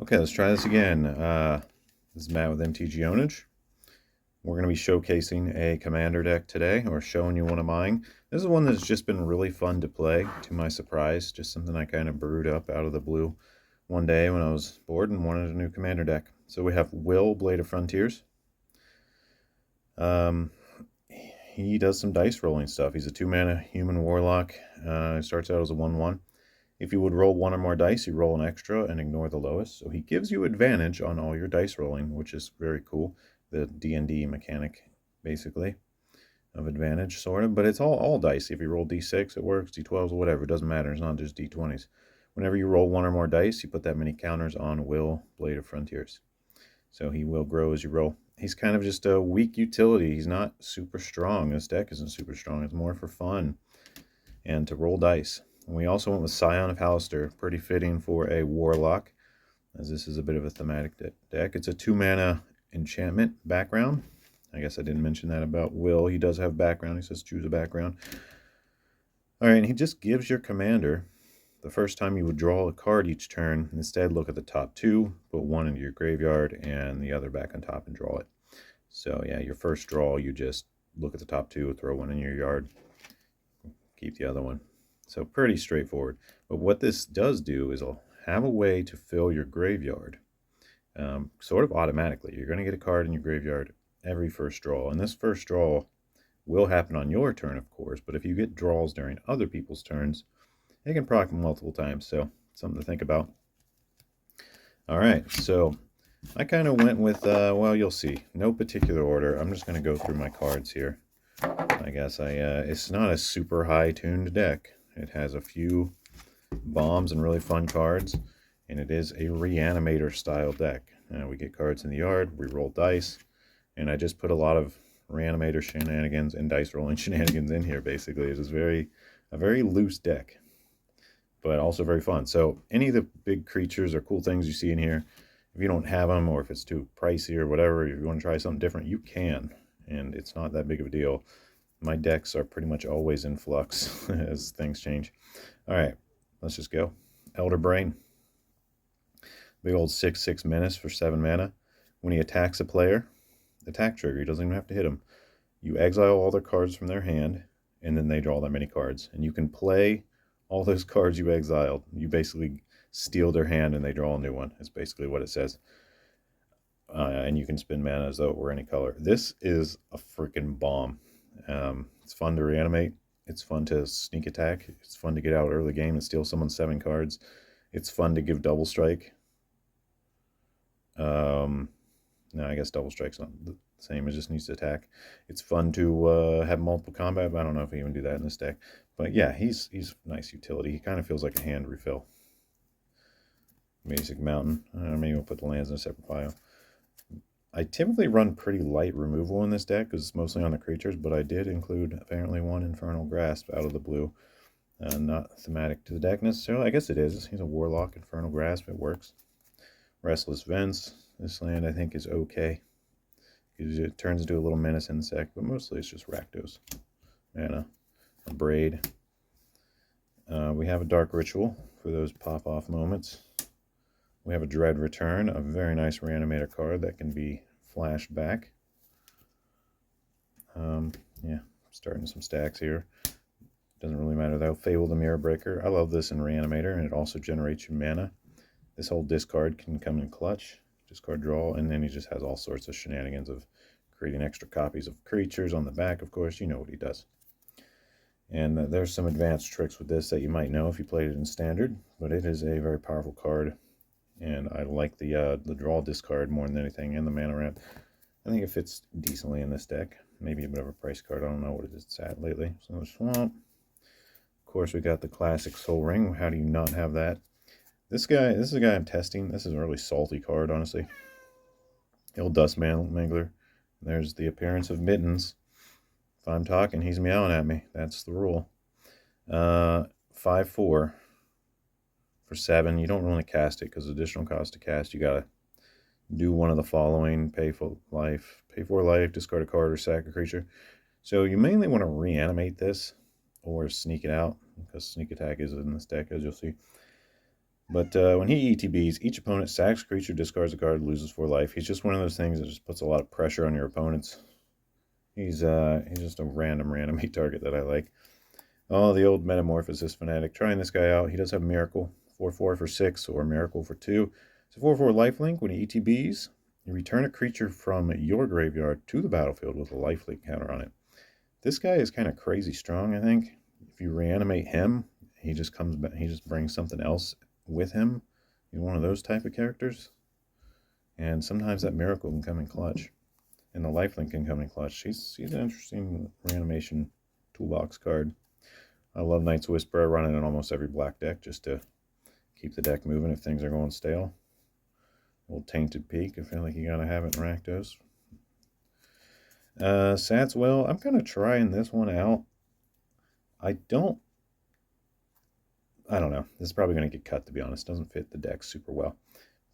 Okay, let's try this again. This is Matt with MTG Ownage. We're going to be showcasing a commander deck today, or showing you one of mine. This is one that's just been really fun to play, to my surprise. Just something I kind of brewed up out of the blue one day when I was bored and wanted a new commander deck. So we have Wyll, Blade of Frontiers. He does some dice rolling stuff. He's a 2-mana human warlock. He starts out as a 1/1. If you would roll one or more dice, you roll an extra and ignore the lowest. So he gives you advantage on all your dice rolling, which is very cool. The D&D mechanic, basically, of advantage, sort of. But it's all dice. If you roll D6, it works. D12s, whatever. It doesn't matter. It's not just D20s. Whenever you roll one or more dice, you put that many counters on Wyll, Blade of Frontiers. So he will grow as you roll. He's kind of just a weak utility. He's not super strong. This deck isn't super strong. It's more for fun and to roll dice. And we also went with Scion of Halaster, pretty fitting for a warlock, as this is a bit of a thematic deck. It's a 2-mana enchantment background. I guess I didn't mention that about Wyll. He does have background. He says choose a background. All right, and he just gives your commander, the first time you would draw a card each turn, instead look at the top two, put one into your graveyard, and the other back on top and draw it. So yeah, your first draw, you just look at the top two, throw one in your yard, keep the other one. So pretty straightforward. But what this does do is it'll have a way to fill your graveyard sort of automatically. You're going to get a card in your graveyard every first draw. And this first draw will happen on your turn, of course. But if you get draws during other people's turns, it can proc multiple times. So something to think about. All right, so I kind of went with, well, you'll see. No particular order. I'm just going to go through my cards here. I guess it's not a super high-tuned deck. It has a few bombs and really fun cards, and it is a Reanimator style deck. We get cards in the yard, we roll dice, and I just put a lot of Reanimator shenanigans and dice rolling shenanigans in here, basically. It is a very loose deck, but also very fun. So any of the big creatures or cool things you see in here, if you don't have them, or if it's too pricey or whatever, if you want to try something different, you can, and it's not that big of a deal. My decks are pretty much always in flux as things change. All right, let's just go. Elder Brain. Big old 6/6 menace for 7 mana. When he attacks a player, attack trigger, he doesn't even have to hit him. You exile all their cards from their hand, and then they draw that many cards. And you can play all those cards you exiled. You basically steal their hand and they draw a new one. That's basically what it says. And you can spend mana as though it were any color. This is a freaking bomb. It's fun to reanimate. It's fun to sneak attack. It's fun to get out early game and steal someone's 7 cards. It's fun to give double strike. No, I guess double strike's not the same. It just needs to attack. It's fun to have multiple combat. But I don't know if we even do that in this deck. But yeah, he's nice utility. He kind of feels like a hand refill. Basic Mountain. Maybe we'll put the lands in a separate pile. I typically run pretty light removal in this deck because it's mostly on the creatures, but I did include apparently 1 Infernal Grasp out of the blue. Not thematic to the deck necessarily. I guess it is. He's a Warlock. Infernal Grasp, it works. Restless Vents. This land I think is okay. It turns into a little menace insect, but mostly it's just Rakdos. Mana. A Braid. We have a Dark Ritual for those pop-off moments. We have a Dread Return, a very nice Reanimator card that can be flashed back. Yeah, starting some stacks here. Doesn't really matter though. Fable the Mirror Breaker. I love this in Reanimator, and it also generates you mana. This whole discard can come in clutch. Discard draw, and then he just has all sorts of shenanigans of creating extra copies of creatures on the back, of course. You know what he does. And there's some advanced tricks with this that you might know if you played it in Standard, but it is a very powerful card. And I like the draw discard more than anything, and the mana ramp. I think it fits decently in this deck. Maybe a bit of a price card. I don't know what it's at lately. So Swamp. Of course, we got the classic Soul Ring. How do you not have that? This is a guy I'm testing. This is a really salty card, honestly. Old Dust Mangler. There's the appearance of Mittens. If I'm talking, he's meowing at me. That's the rule. 5/4 for 7. You don't really cast it because additional cost to cast. You gotta do one of the following: pay for life, discard a card, or sack a creature. So you mainly want to reanimate this or sneak it out, because sneak attack is in this deck, as you'll see. But when he ETBs, each opponent sacks creature, discards a card, loses 4 life. He's just one of those things that just puts a lot of pressure on your opponents. He's just a random reanimate target that I like. Oh, the old Metamorphosis fanatic. Trying this guy out. He does have Miracle. 4/4 for 6, or Miracle for 2. It's a 4/4 lifelink. When he ETBs, you return a creature from your graveyard to the battlefield with a lifelink counter on it. This guy is kind of crazy strong, I think. If you reanimate him, he just comes back. He just brings something else with him. He's one of those type of characters. And sometimes that Miracle can come in clutch. And the lifelink can come in clutch. She's an interesting reanimation toolbox card. I love Knight's Whisper. I run it in almost every black deck just to keep the deck moving if things are going stale. A little Tainted Peak. I feel like you gotta have it in Rakdos. Sats Wyll. I'm kind of trying this one out. I don't know. This is probably going to get cut, to be honest. Doesn't fit the deck super well.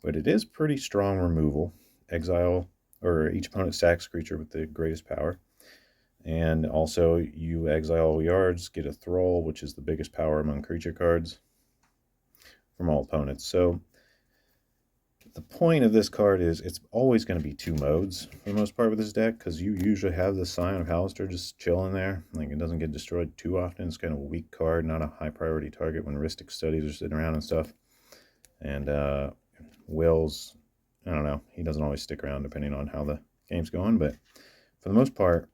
But it is pretty strong removal. Exile, or each opponent sacks creature with the greatest power. And also, you exile all yards, get a Thrall, which is the biggest power among creature cards from all opponents. So, the point of this card is it's always going to be 2 modes for the most part with this deck, because you usually have the Scion of Halaster just chilling there. Like, it doesn't get destroyed too often. It's kind of a weak card, not a high priority target when Ristic Studies are sitting around and stuff. And Wyll's, I don't know, he doesn't always stick around depending on how the game's going, but for the most part,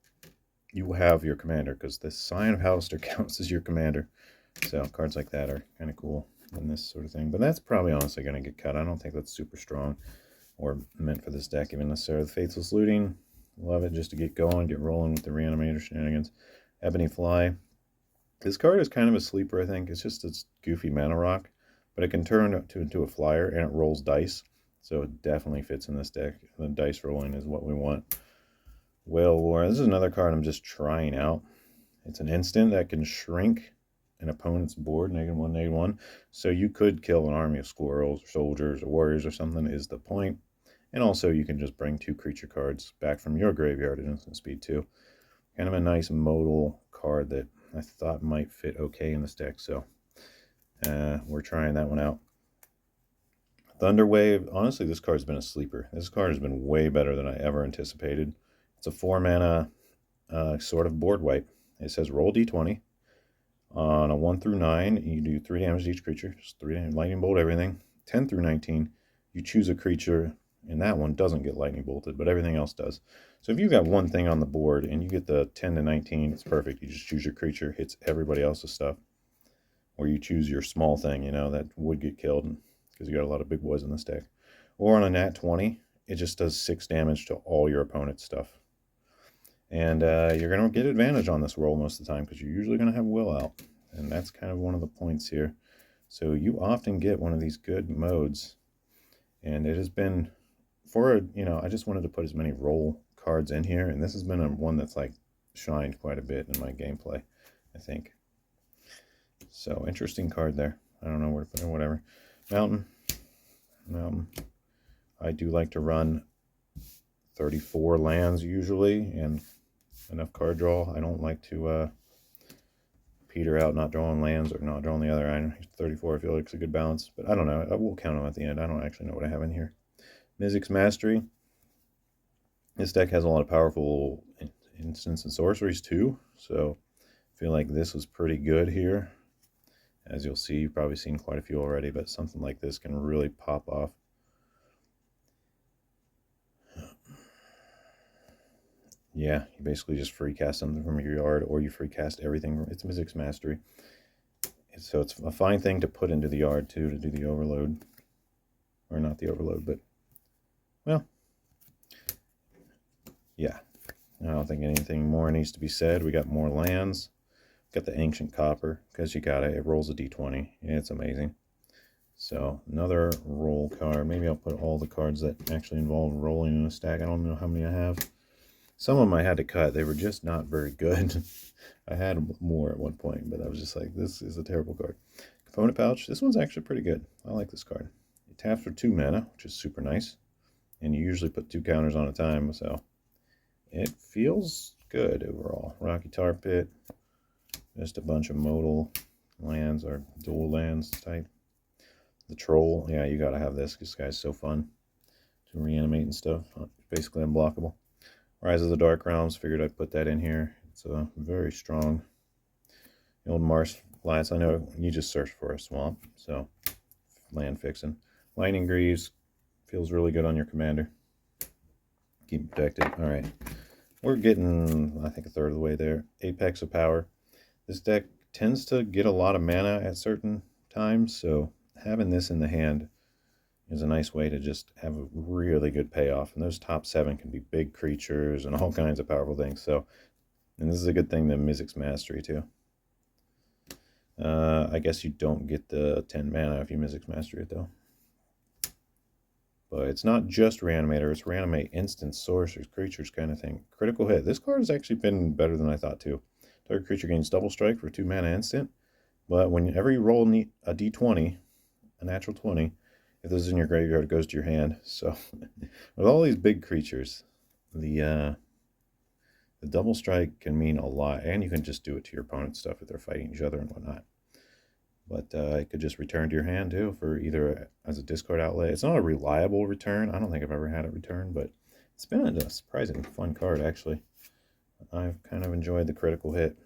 you have your commander, because the Scion of Halaster counts as your commander. So cards like that are kind of cool in this sort of thing. But that's probably honestly going to get cut. I don't think that's super strong or meant for this deck even necessarily. The Faithless Looting, love it just to get going, get rolling with the Reanimator shenanigans. Ebony Fly. This card is kind of a sleeper, I think. It's just this goofy mana rock, but it can turn into a flyer and it rolls dice. So it definitely fits in this deck. The dice rolling is what we want. Whale War. This is another card I'm just trying out. It's an instant that can shrink an opponent's board, -1, -1. So you could kill an army of squirrels, or soldiers, or warriors, or something is the point. And also you can just bring 2 creature cards back from your graveyard at instant speed too. Kind of a nice modal card that I thought might fit okay in this deck. So we're trying that one out. Thunderwave. Honestly, this card's been a sleeper. This card has been way better than I ever anticipated. It's a 4 mana sort of board wipe. It says roll d20. On a 1 through 9, you do 3 damage to each creature. Just 3 damage, lightning bolt everything. 10 through 19, you choose a creature, and that one doesn't get lightning bolted, but everything else does. So if you've got one thing on the board and you get the 10 to 19, it's perfect. You just choose your creature, hits everybody else's stuff. Or you choose your small thing, you know, that would get killed because you got a lot of big boys in this deck. Or on a nat 20, it just does 6 damage to all your opponent's stuff. And you're going to get advantage on this roll most of the time because you're usually going to have Wyll out. And that's kind of one of the points here. So you often get one of these good modes. And it has been, I just wanted to put as many roll cards in here. And this has been one that's like shined quite a bit in my gameplay, I think. So interesting card there. I don't know where to put it, whatever. Mountain. I do like to run 34 lands usually, and enough card draw. I don't like to peter out not drawing lands or not drawing the other item. 34 I feel like it's a good balance, but I don't know. I will count them at the end. I don't actually know what I have in here. Mizzix's Mastery. This deck has a lot of powerful instants and sorceries too, so I feel like this was pretty good here. As you'll see, you've probably seen quite a few already, but something like this can really pop off. Yeah, you basically just free cast something from your yard, or you free cast everything. It's Mizzix's Mastery. So it's a fine thing to put into the yard too, to do the overload. Or not the overload, but, well, yeah. I don't think anything more needs to be said. We got more lands. Got the Ancient Copper, because you got it. It rolls a d20. It's amazing. So, another roll card. Maybe I'll put all the cards that actually involve rolling in a stack. I don't know how many I have. Some of them I had to cut. They were just not very good. I had more at one point, but I was just like, this is a terrible card. Component Pouch. This one's actually pretty good. I like this card. It taps for 2 mana, which is super nice. And you usually put 2 counters on a time, so it feels good overall. Rocky Tar Pit. Just a bunch of modal lands or dual lands type. The troll, yeah, you gotta have this. This guy's so fun to reanimate and stuff. Basically unblockable. Rise of the Dark Realms, figured I'd put that in here. It's a very strong. The old Marsh flats, I know you just searched for a swamp, so land fixing. Lightning Greaves feels really good on your commander. Keep protected. Alright. We're getting, I think, a third of the way there. Apex of Power. This deck tends to get a lot of mana at certain times, so having this in the hand is a nice way to just have a really good payoff. And those top 7 can be big creatures and all kinds of powerful things. So, and this is a good thing, the Mizzix Mastery, too. I guess you don't get the 10 mana if you Mizzix Mastery it, though. But it's not just Reanimator, it's Reanimate Instants, Sorcerers, Creatures kind of thing. Critical Hit. This card has actually been better than I thought, too. Target creature gains double strike for 2 mana instant. But whenever you roll a d20, a natural 20, if this is in your graveyard, it goes to your hand. So, with all these big creatures, the double strike can mean a lot. And you can just do it to your opponent's stuff if they're fighting each other and whatnot. But it could just return to your hand, too, for either as a discard outlet. It's not a reliable return. I don't think I've ever had it return, but it's been a surprisingly fun card, actually. I've kind of enjoyed the critical hit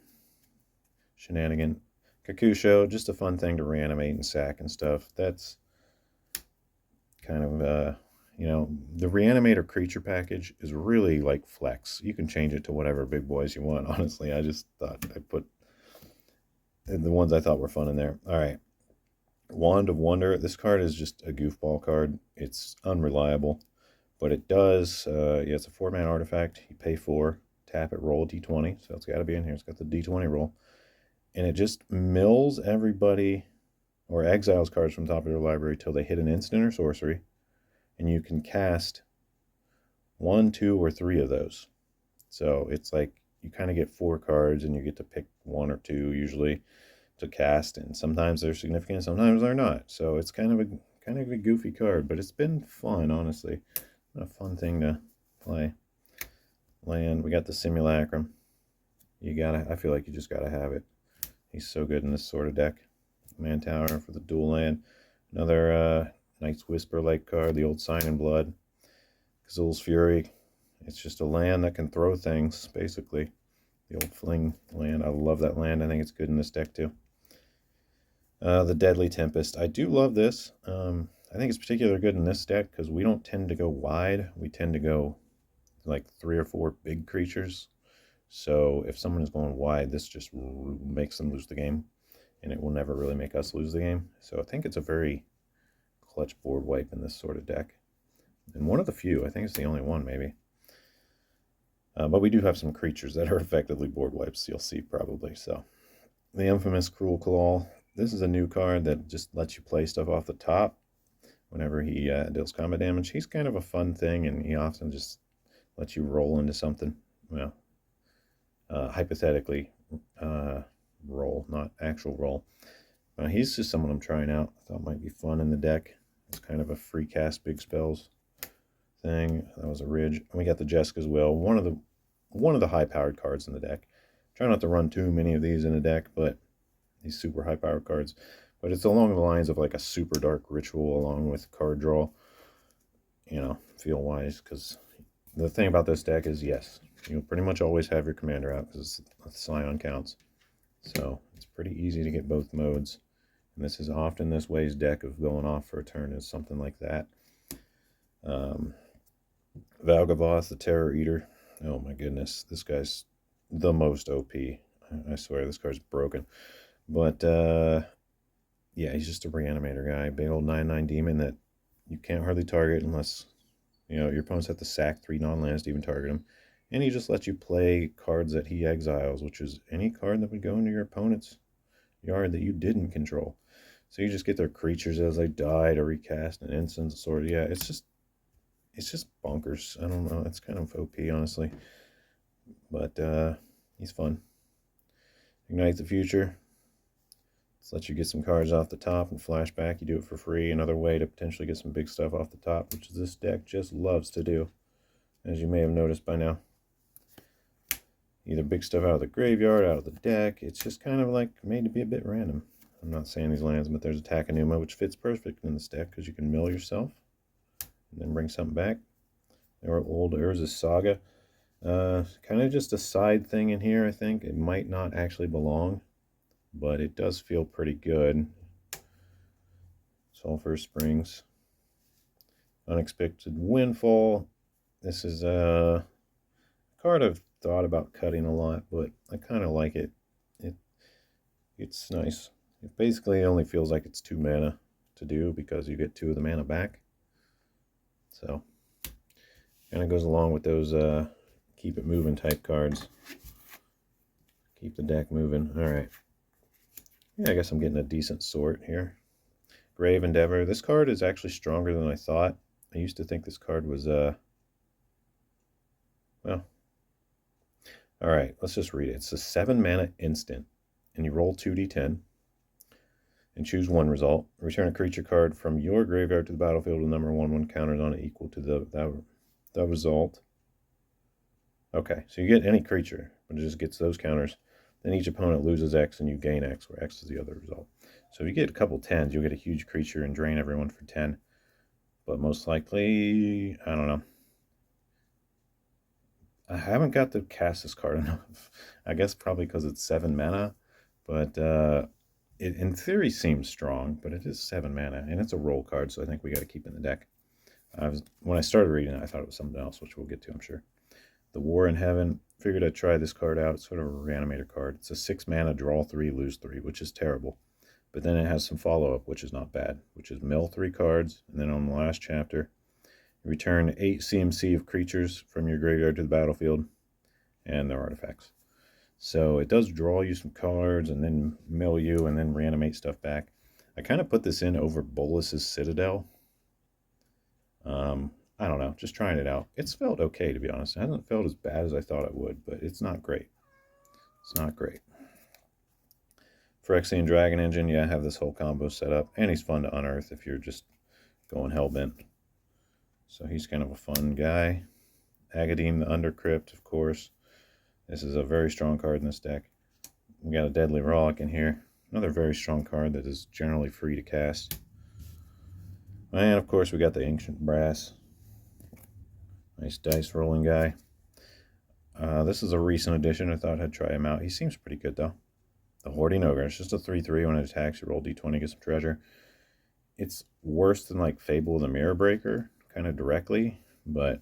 shenanigan. Kakusho, just a fun thing to reanimate and sack and stuff. That's kind of, you know, the Reanimator creature package is really like flex. You can change it to whatever big boys you want, honestly. I just thought I put the ones I thought were fun in there. All right. Wand of Wonder. This card is just a goofball card. It's unreliable, but it does, yeah, it's a 4-mana artifact. You pay 4, tap it, roll d20. So it's got to be in here. It's got the d20 roll. And it just mills everybody or exiles cards from top of your library till they hit an instant or sorcery. And you can cast 1, 2, or 3 of those. So it's like you kind of get 4 cards and you get to pick 1 or 2 usually to cast, and sometimes they're significant, sometimes they're not. So it's kind of a goofy card, but it's been fun, honestly. A fun thing to play. Land, we got the Simulacrum. I feel like you just gotta have it. He's so good in this sort of deck. Man Tower for the dual land. Another Night's Whisper-like card, the old Sign in Blood. Kazul's Fury. It's just a land that can throw things, basically. The old Fling land. I love that land. I think it's good in this deck, too. The Deadly Tempest. I do love this. I think it's particularly good in this deck because we don't tend to go wide. We tend to go like 3 or 4 big creatures. So if someone is going wide, this just makes them lose the game. And it will never really make us lose the game. So I think it's a very clutch board wipe in this sort of deck. And one of the few. I think it's the only one, maybe. But we do have some creatures that are effectively board wipes, you'll see probably. So the infamous Cruel Claw. This is a new card that just lets you play stuff off the top whenever he deals combat damage. He's kind of a fun thing, and he often just lets you roll into something. Well, hypothetically roll, not actual roll. He's just someone I'm trying out. I thought might be fun in the deck. It's kind of a free cast big spells thing. That was a Ridge. And we got the Jessica's Will, one of the high-powered cards in the deck. Try not to run too many of these in a deck, but these super high-powered cards. But it's along the lines of like a super dark ritual along with card draw. You know, feel-wise, because the thing about this deck is, yes, you'll pretty much always have your commander out because Scion counts. So it's pretty easy to get both modes. And this is often this way's deck of going off for a turn is something like that. Valgavoth, the Terror Eater. Oh my goodness, this guy's the most OP. I swear this card's broken. But yeah, he's just a Reanimator guy. Big old 9/9 demon that you can't hardly target unless, you know, your opponents have to sack 3 non-lands to even target him. And he just lets you play cards that he exiles, which is any card that would go into your opponent's yard that you didn't control. So you just get their creatures as they die to recast an instance sort of. Yeah, it's just bonkers. I don't know. It's kind of OP, honestly. But he's fun. Ignite the Future. Let's let you get some cards off the top and flashback. You do it for free. Another way to potentially get some big stuff off the top, which this deck just loves to do, as you may have noticed by now. Either big stuff out of the graveyard, out of the deck. It's just kind of like made to be a bit random. I'm not saying these lands, but there's a Takenuma, which fits perfect in this deck because you can mill yourself and then bring something back. There are old Urza's Saga. Kind of just a side thing in here, I think. It might not actually belong, but it does feel pretty good. Sulphur Springs. Unexpected Windfall. This is a card I've thought about cutting a lot, but I kind of like it. It's nice. It basically only feels like it's 2 mana to do because you get 2 of the mana back. So, kind of goes along with those keep it moving type cards. Keep the deck moving. Alright. Yeah, I guess I'm getting a decent sort here. Grave Endeavor. This card is actually stronger than I thought. I used to think this card was, well. Alright, let's just read it. It's a 7 mana instant, and you roll 2d10 and choose one result. Return a creature card from your graveyard to the battlefield with number 1/1 counters on it equal to the result. Okay, so you get any creature, but it just gets those counters. Then each opponent loses X and you gain X, where X is the other result. So if you get a couple 10s, you'll get a huge creature and drain everyone for 10. But most likely, I don't know. I haven't got to cast this card enough. I guess probably because it's 7 mana, but it in theory seems strong, but it is 7 mana, and it's a roll card, so I think we got to keep it in the deck. When I started reading it, I thought it was something else, which we'll get to, I'm sure. The War in Heaven. Figured I'd try this card out. It's sort of a Reanimator card. It's a 6 mana, draw 3, lose 3, which is terrible. But then it has some follow-up, which is not bad, which is mill 3 cards, and then on the last chapter, you return 8 CMC of creatures from your graveyard to the battlefield and their artifacts. So it does draw you some cards and then mill you and then reanimate stuff back. I kind of put this in over Bolas's Citadel. I don't know, just trying it out. It's felt okay, to be honest. It hasn't felt as bad as I thought it would, but it's not great. It's not great. Phyrexian Dragon Engine, yeah, I have this whole combo set up. And he's fun to unearth if you're just going hellbent. So he's kind of a fun guy. Agadeem the Undercrypt, of course. This is a very strong card in this deck. We got a Deadly Rollick in here. Another very strong card that is generally free to cast. And of course we got the Ancient Brass. Nice dice rolling guy. This is a recent addition. I thought I'd try him out. He seems pretty good though. The Hoarding Ogre. It's just a 3/3. When it attacks, you roll d20, get some treasure. It's worse than like Fable of the Mirror Breaker, kind of directly, but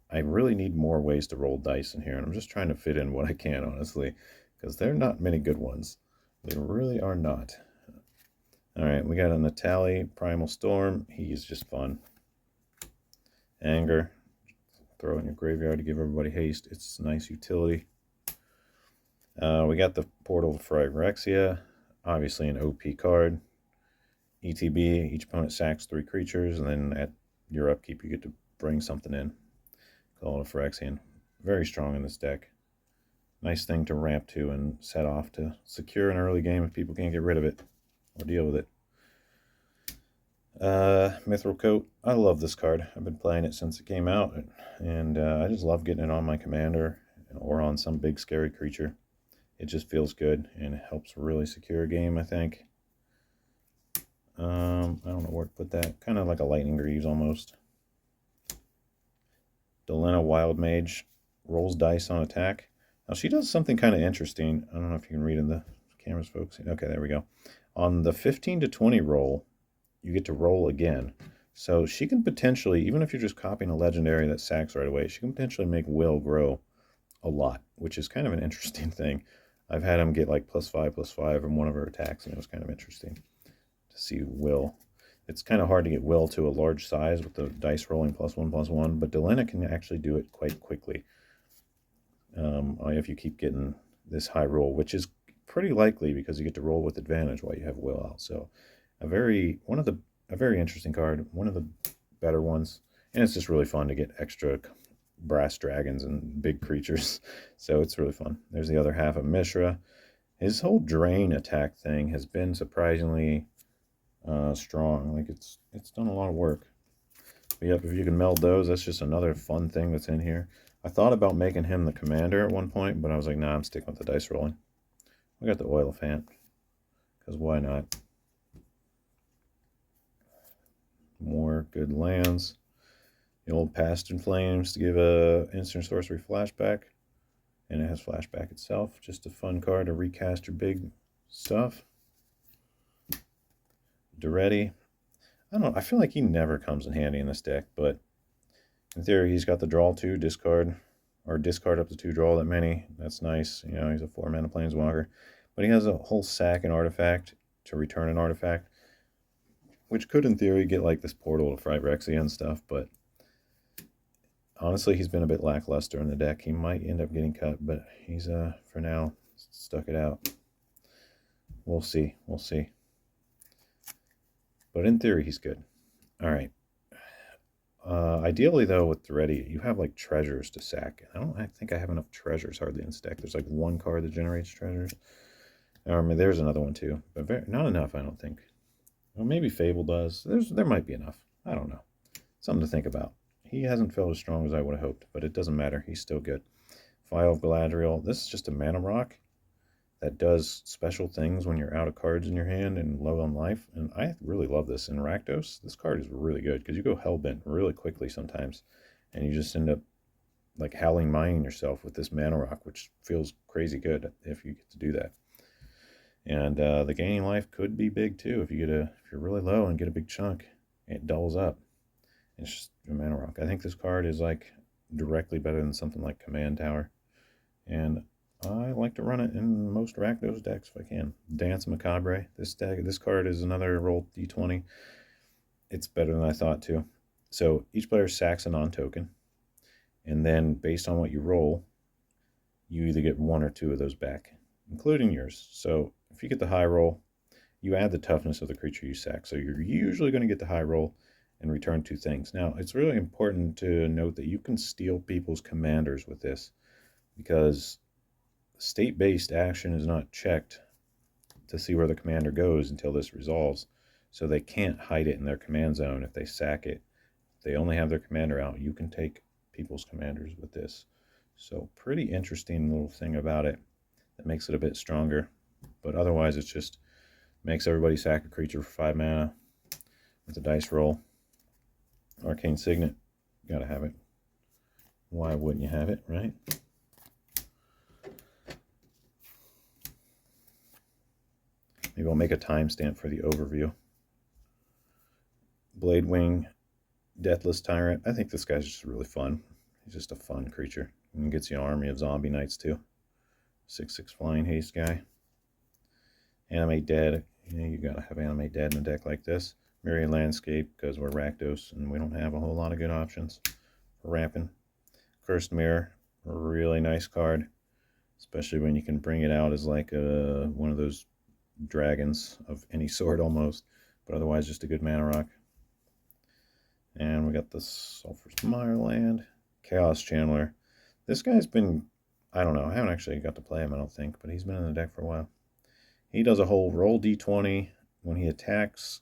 I really need more ways to roll dice in here, and I'm just trying to fit in what I can, honestly, because there are not many good ones. They really are not. Alright, we got a Natali, Primal Storm. He's just fun. Anger. Throw it in your graveyard to give everybody haste. It's nice utility. We got the Portal of Phyrexia. Obviously an OP card. ETB, each opponent sacks 3 creatures, and then at your upkeep you get to bring something in. Call it a Phyrexian. Very strong in this deck. Nice thing to ramp to and set off to secure an early game if people can't get rid of it or deal with it. Mithril Coat. I love this card. I've been playing it since it came out, and I just love getting it on my commander or on some big scary creature. It just feels good, and it helps really secure a game, I think. I don't know where to put that. Kind of like a Lightning Greaves almost. Delena Wild Mage rolls dice on attack. Now she does something kind of interesting. I don't know if you can read in the cameras, folks. Okay, there we go. On the 15 to 20 roll, you get to roll again. So she can potentially, even if you're just copying a legendary that sacks right away, she can potentially make Wyll grow a lot, which is kind of an interesting thing. I've had him get like +5/+5 from one of her attacks, and it was kind of interesting to see Wyll. It's kind of hard to get Wyll to a large size with the dice rolling +1/+1, but Delena can actually do it quite quickly. If you keep getting this high roll, which is pretty likely because you get to roll with advantage while you have Wyll out. So a very interesting card, one of the better ones, and it's just really fun to get extra brass dragons and big creatures. So it's really fun. There's the other half of Mishra. His whole drain attack thing has been surprisingly strong. Like it's done a lot of work. But yep, if you can meld those, that's just another fun thing that's in here. I thought about making him the commander at one point, but I was like, nah, I'm sticking with the dice rolling. We got the Oil of Fant. because why not? More good lands. The old Past in Flames to give a instant sorcery flashback. And it has flashback itself. Just a fun card to recast your big stuff. Duretti. I feel like he never comes in handy in this deck, but in theory he's got the draw 2, discard, or discard up to 2, draw that many. That's nice. You know, he's a 4-mana planeswalker. But he has a whole sack and artifact to return an artifact, which could in theory get like this portal to Phyrexia and stuff, but honestly he's been a bit lackluster in the deck. He might end up getting cut, but he's for now stuck it out. We'll see. We'll see. But in theory he's good. All right. Ideally though with Duretti, you have like treasures to sack. I think I have enough treasures hardly in this deck. There's like one card that generates treasures. Or maybe there's another one too, but not enough, I don't think. Well, maybe Fable does. There might be enough. I don't know. Something to think about. He hasn't felt as strong as I would have hoped, but it doesn't matter. He's still good. Phial of Galadriel. This is just a mana rock that does special things when you're out of cards in your hand and low on life. And I really love this. In Rakdos, this card is really good because you go Hellbent really quickly sometimes. And you just end up like howling mining yourself with this mana rock, which feels crazy good if you get to do that. And the gaining life could be big too. If you're really low and get a big chunk, it doubles up. It's just a mana rock. I think this card is like directly better than something like Command Tower. And I like to run it in most Rakdos decks if I can. Dance Macabre. This card is another roll d20. It's better than I thought too. So each player sacks a non-token. And then based on what you roll, you either get 1 or 2 of those back, including yours. So if you get the high roll, you add the toughness of the creature you sack. So you're usually going to get the high roll and return 2 things. Now, it's really important to note that you can steal people's commanders with this, because state-based action is not checked to see where the commander goes until this resolves. So they can't hide it in their command zone if they sack it. If they only have their commander out, you can take people's commanders with this. So pretty interesting little thing about it that makes it a bit stronger. But otherwise, it just makes everybody sack a creature for 5 mana with a dice roll. Arcane Signet, gotta have it. Why wouldn't you have it, right? Maybe I'll make a timestamp for the overview. Bladewing, Deathless Tyrant. I think this guy's just really fun. He's just a fun creature. And gets you an army of zombie knights too. 6/6 flying haste guy. Animate Dead. You gotta have Animate Dead in a deck like this. Myriad Landscape, because we're Rakdos and we don't have a whole lot of good options for ramping. Cursed Mirror, a really nice card, especially when you can bring it out as like one of those dragons of any sort almost, but otherwise just a good mana rock. And we got the Sulphur's Mireland, Chaos Channeler. This guy's been, I don't know, I haven't actually got to play him, I don't think, but he's been in the deck for a while. He does a whole roll d20 when he attacks,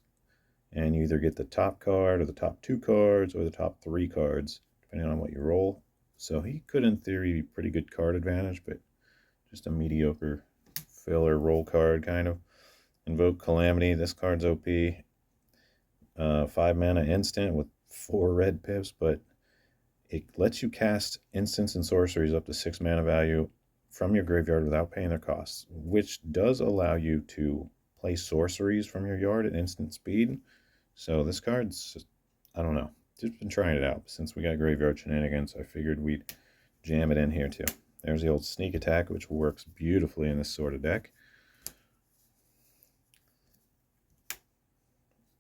and you either get the top card or the top 2 cards or the top 3 cards, depending on what you roll. So he could, in theory, be pretty good card advantage, but just a mediocre filler roll card, kind of. Invoke Calamity. This card's OP. 5 mana instant with 4 red pips, but it lets you cast instants and sorceries up to 6 mana value from your graveyard without paying their costs, which does allow you to play sorceries from your yard at instant speed. So this card's, I don't know, just been trying it out. Since we got graveyard shenanigans, I figured we'd jam it in here too. There's the old Sneak Attack, which works beautifully in this sort of deck.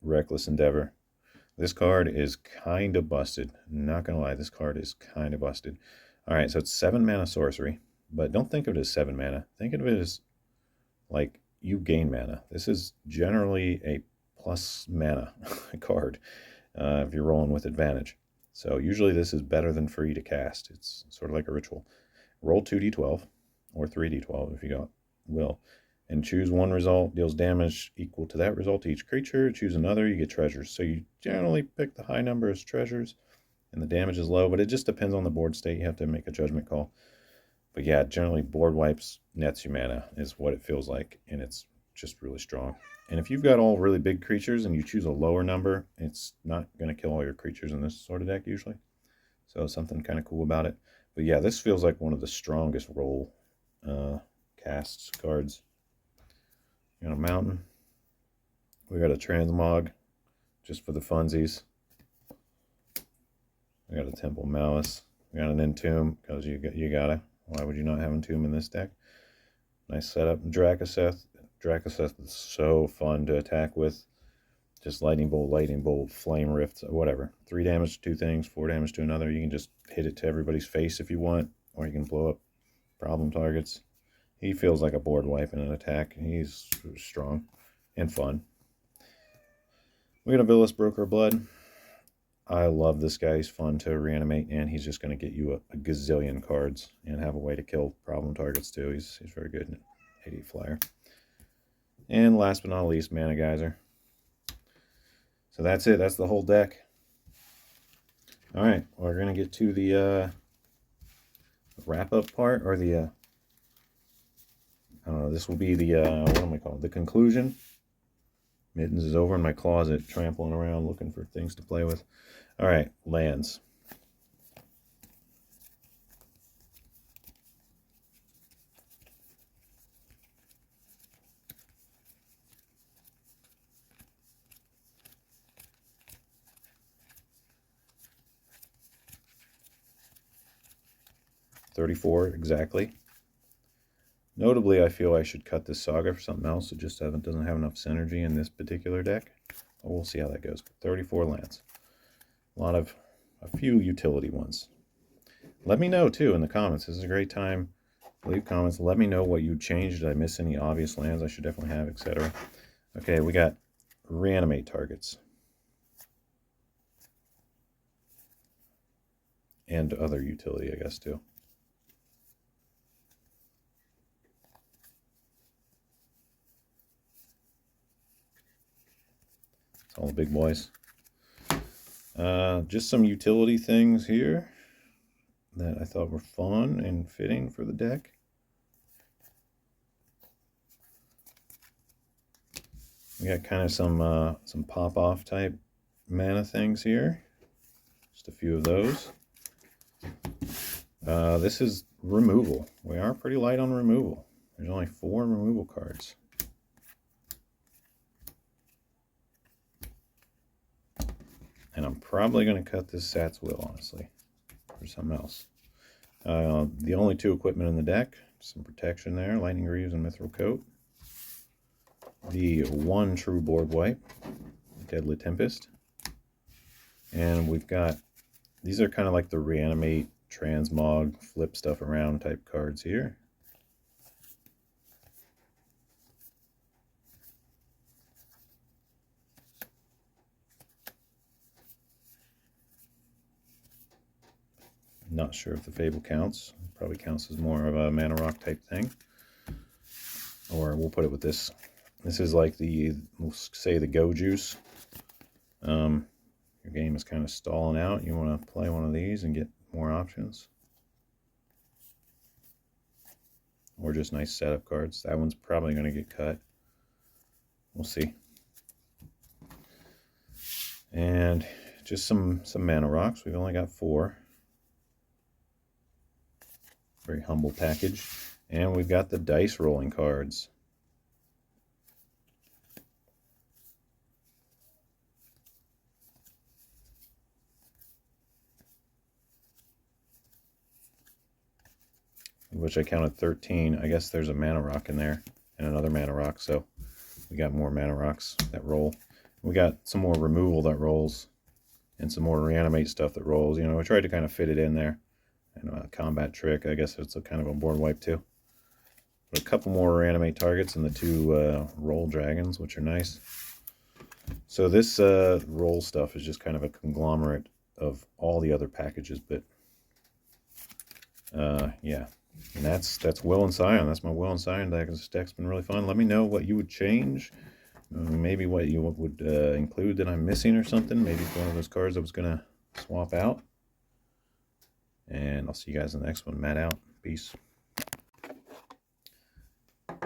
Reckless Endeavor. This card is kind of busted. Not gonna lie, this card is kind of busted. All right, so it's 7 mana sorcery, but don't think of it as 7 mana. Think of it as like you gain mana. This is generally a plus mana card if you're rolling with advantage. So usually this is better than free to cast. It's sort of like a ritual. Roll 2d12 or 3d12 if you got Wyll, and choose one result, deals damage equal to that result to each creature. Choose another, you get treasures. So you generally pick the high number as treasures, and the damage is low, but it just depends on the board state. You have to make a judgment call. But yeah, generally board wipes nets you mana is what it feels like, and it's just really strong. And if you've got all really big creatures and you choose a lower number, it's not going to kill all your creatures in this sort of deck usually. So something kind of cool about it. But yeah, this feels like one of the strongest roll casts cards. We got a mountain. We got a transmog, just for the funsies. We got a temple malice. We got an entomb, because you gotta. Why would you not have entomb in this deck? Nice setup. Drakaseth. Drakaseth is so fun to attack with. Just lightning bolt, flame rift, whatever. 3 damage to 2 things, 4 damage to another. You can just hit it to everybody's face if you want, or you can blow up problem targets. He feels like a board wipe in an attack. He's strong and fun. We got a Wyll Broker Blood. I love this guy. He's fun to reanimate, and he's just going to get you a gazillion cards and have a way to kill problem targets too. He's very good in 88 flyer. And last but not least, Mana Geyser. So that's it. That's the whole deck. All right, we're going to get to the wrap-up part, or the, I don't know, this will be the, what am I called? The conclusion. Mittens is over in my closet, trampling around, looking for things to play with. All right, lands. $34 exactly. Notably, I feel I should cut this Saga for something else. It just doesn't have enough synergy in this particular deck. Well, we'll see how that goes. 34 lands. A few utility ones. Let me know, too, in the comments. This is a great time. Leave comments. Let me know what you changed. Did I miss any obvious lands I should definitely have, etc. Okay, we got reanimate targets. And other utility, I guess, too. All the big boys. Just some utility things here that I thought were fun and fitting for the deck. We got kind of some pop-off type mana things here. Just a few of those. This is removal. We are pretty light on removal. There's only 4 removal cards. And I'm probably going to cut this Sat's Wyll, honestly, for something else. The only 2 equipment in the deck, some protection there, Lightning Greaves and Mithril Coat. The 1 true board wipe, Deadly Tempest. And we've got, these are kind of like the Reanimate, Transmog, flip stuff around type cards here. Not sure if the Fable counts. It probably counts as more of a Mana Rock type thing. Or we'll put it with this. This is like the, we'll say the Go Juice. Your game is kind of stalling out. You want to play one of these and get more options. Or just nice setup cards. That one's probably going to get cut. We'll see. And just some Mana Rocks. We've only got 4. Very humble package. And we've got the dice rolling cards. Which I counted 13. I guess there's a Mana Rock in there and another Mana Rock, so we got more Mana Rocks that roll. We got some more removal that rolls and some more reanimate stuff that rolls. You know, I tried to kind of fit it in there. And a combat trick, I guess it's a kind of a board wipe too. But a couple more reanimate targets and the 2 roll dragons, which are nice. So this roll stuff is just kind of a conglomerate of all the other packages, but yeah. And that's Wyll and Scion. That's my Wyll and Scion deck. This deck's been really fun. Let me know what you would change. Maybe what you would include that I'm missing or something. Maybe it's one of those cards I was going to swap out. And I'll see you guys in the next one. Matt out. Peace.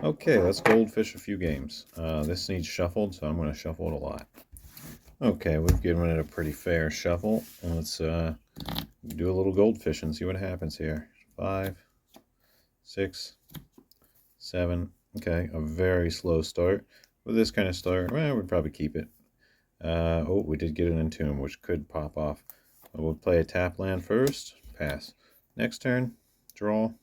Okay, let's goldfish a few games. This needs shuffled, so I'm going to shuffle it a lot. Okay, we've given it a pretty fair shuffle. Let's do a little goldfish and see what happens here. 5, 6, 7. Okay, a very slow start. With this kind of start, well, we'd probably keep it. Oh, we did get an entomb, which could pop off. We'll play a tap land first. Pass. Next turn, draw.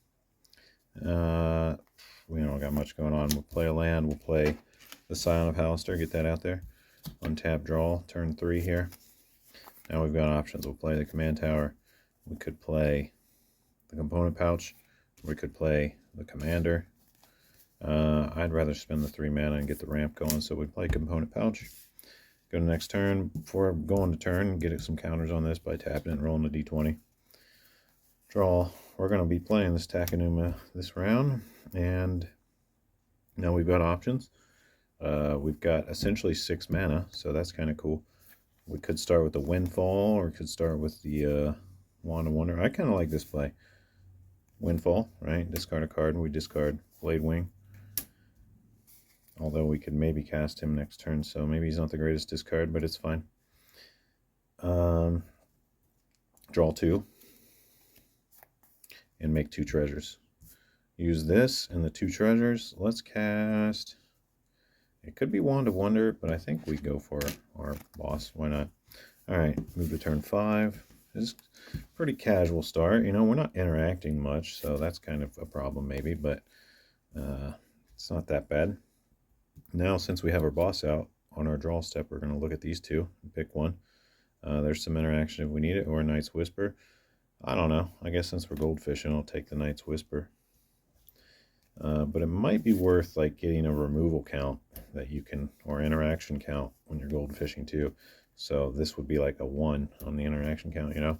We don't got much going on. We'll play a land. We'll play the Scion of Halaster. Get that out there. Untap, draw. Turn 3 here. Now we've got options. We'll play the command tower. We could play the component pouch. We could play the commander. I'd rather spend the 3 mana and get the ramp going, so we play component pouch. Go to next turn. Before going to turn, get some counters on this by tapping and rolling a d20. Draw. We're going to be playing this Takenuma this round, and now we've got options. We've got essentially 6 mana, so that's kind of cool. We could start with the Windfall, or we could start with the Wand of Wonder. I kind of like this play. Windfall, right? Discard a card, and we discard Blade Wing. Although we could maybe cast him next turn, so maybe he's not the greatest discard, but it's fine. Draw 2. And make 2 treasures. Use this and the 2 treasures. Let's cast... It could be Wand of Wonder, but I think we go for our boss. Why not? Alright, move to turn 5. This is a pretty casual start. You know, we're not interacting much, so that's kind of a problem maybe, but it's not that bad. Now, since we have our boss out, on our draw step, we're going to look at these 2 and pick one. There's some interaction if we need it, or a Knight's Whisper. I don't know. I guess since we're goldfishing, I'll take the Knight's Whisper. But it might be worth like getting a removal count that you can, or interaction count when you're goldfishing too. So this would be like a 1 on the interaction count, you know?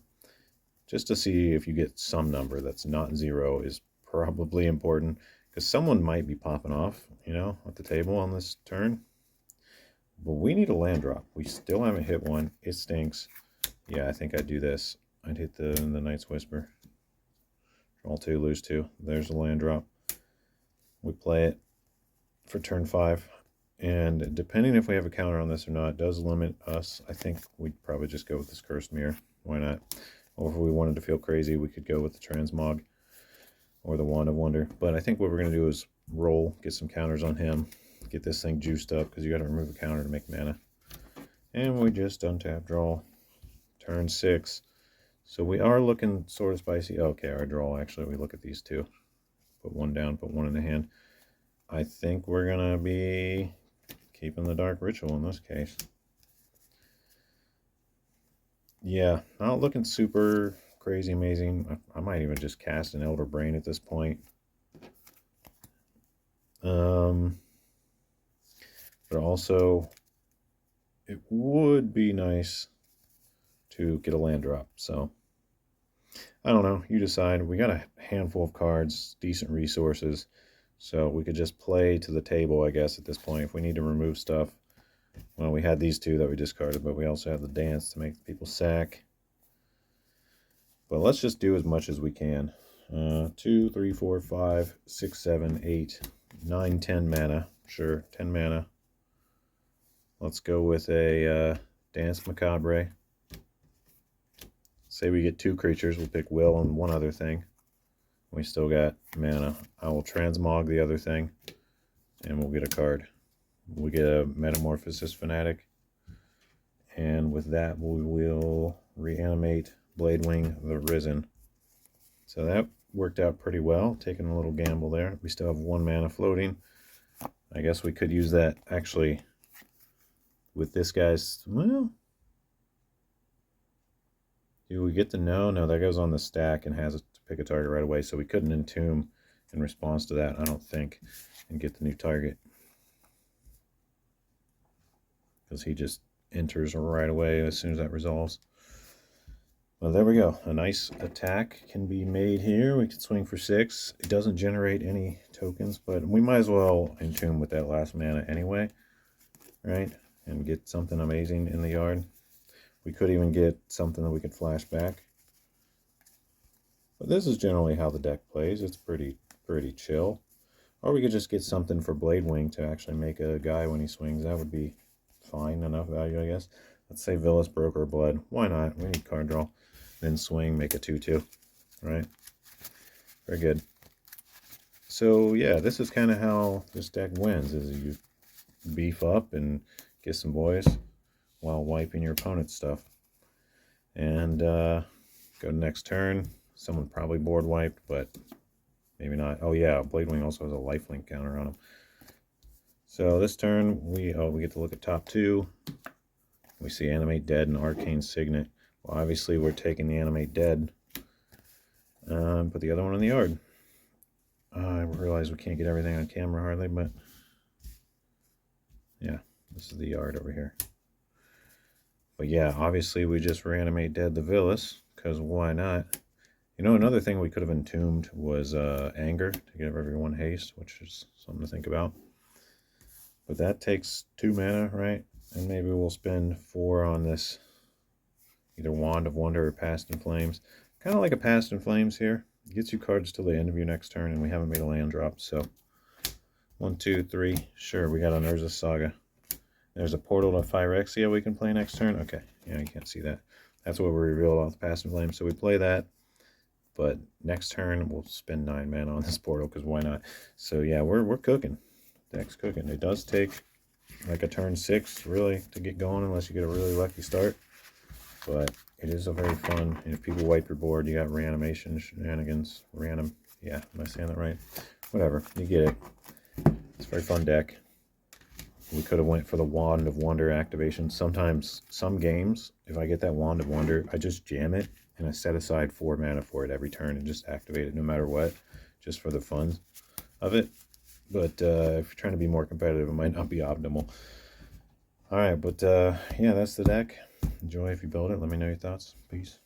Just to see if you get some number that's not 0 is probably important, because someone might be popping off, you know, at the table on this turn. But we need a land drop. We still haven't hit one. It stinks. Yeah, I think I'd do this. I'd hit the Knight's Whisper. Draw 2, lose 2. There's a land drop. We play it for turn 5. And depending if we have a counter on this or not, it does limit us. I think we'd probably just go with this Cursed Mirror. Why not? Or if we wanted to feel crazy, we could go with the Transmog or the Wand of Wonder. But I think what we're going to do is roll, get some counters on him, get this thing juiced up, because you got to remove a counter to make mana. And we just untap, draw. Turn 6. So we are looking sort of spicy. Okay, our draw, actually, we look at these 2. Put 1 down, put 1 in the hand. I think we're going to be keeping the Dark Ritual in this case. Yeah, not looking super crazy amazing. I might even just cast an Elder Brain at this point. But also, it would be nice to get a land drop, so I don't know, you decide. We got a handful of cards, decent resources, so we could just play to the table, I guess, at this point. If we need to remove stuff, well, we had these 2 that we discarded, but we also have the dance to make people sack. But let's just do as much as we can. 2, 3, 4, 5, 6, 7, 8, 9, 10 mana. Sure, 10 mana. Let's go with a Dance Macabre. Say we get 2 creatures, we'll pick Wyll and 1 other thing. We still got mana. I will transmog the other thing, and we'll get a card. We get a Metamorphosis Fanatic, and with that we will reanimate Blade Wing the Risen. So that worked out pretty well, taking a little gamble there. We still have 1 mana floating. I guess we could use that actually with this guy's, well, do we get the no? No, that goes on the stack and has to pick a target right away, so we couldn't entomb in response to that, I don't think, and get the new target. Because he just enters right away as soon as that resolves. Well, there we go. A nice attack can be made here. We can swing for 6. It doesn't generate any tokens, but we might as well entomb with that last mana anyway, right? And get something amazing in the yard. We could even get something that we could flash back. But this is generally how the deck plays. It's pretty chill. Or we could just get something for Blade Wing to actually make a guy when he swings. That would be fine enough value, I guess. Let's say Villas, Broker, Blood. Why not? We need card draw. Then swing, make a 2/2. Right? Very good. So yeah, this is kind of how this deck wins, is you beef up and get some boys while wiping your opponent's stuff. And go to next turn. Someone probably board wiped, but maybe not. Oh yeah, Blade Wing also has a lifelink counter on him. So this turn, we get to look at top 2. We see Animate Dead and Arcane Signet. Well, obviously we're taking the Animate Dead. Put the other one in the yard. I realize we can't get everything on camera hardly, but yeah, this is the yard over here. But yeah, obviously we just Reanimate Dead the Villas, because why not? You know, another thing we could have entombed was Anger to give everyone haste, which is something to think about. But that takes 2 mana, right? And maybe we'll spend 4 on this, either Wand of Wonder or Past in Flames. Kind of like a Past in Flames here. It gets you cards till the end of your next turn, and we haven't made a land drop, so 1, 2, 3. Sure, we got an Urza Saga. There's a Portal to Phyrexia we can play next turn. Okay, yeah, you can't see that. That's what we revealed off the Past in Flames. So we play that, but next turn we'll spend 9 mana on this Portal, because why not? So yeah, we're cooking. Deck's cooking. It does take like a turn 6 really to get going, unless you get a really lucky start. But it is a very fun. And if people wipe your board, you got reanimation shenanigans. Yeah, am I saying that right? Whatever, you get it. It's a very fun deck. We could have went for the Wand of Wonder activation. Sometimes, some games, if I get that Wand of Wonder, I just jam it and I set aside 4 mana for it every turn and just activate it no matter what, just for the fun of it. But if you're trying to be more competitive, it might not be optimal. Alright, but yeah, that's the deck. Enjoy if you build it. Let me know your thoughts. Peace.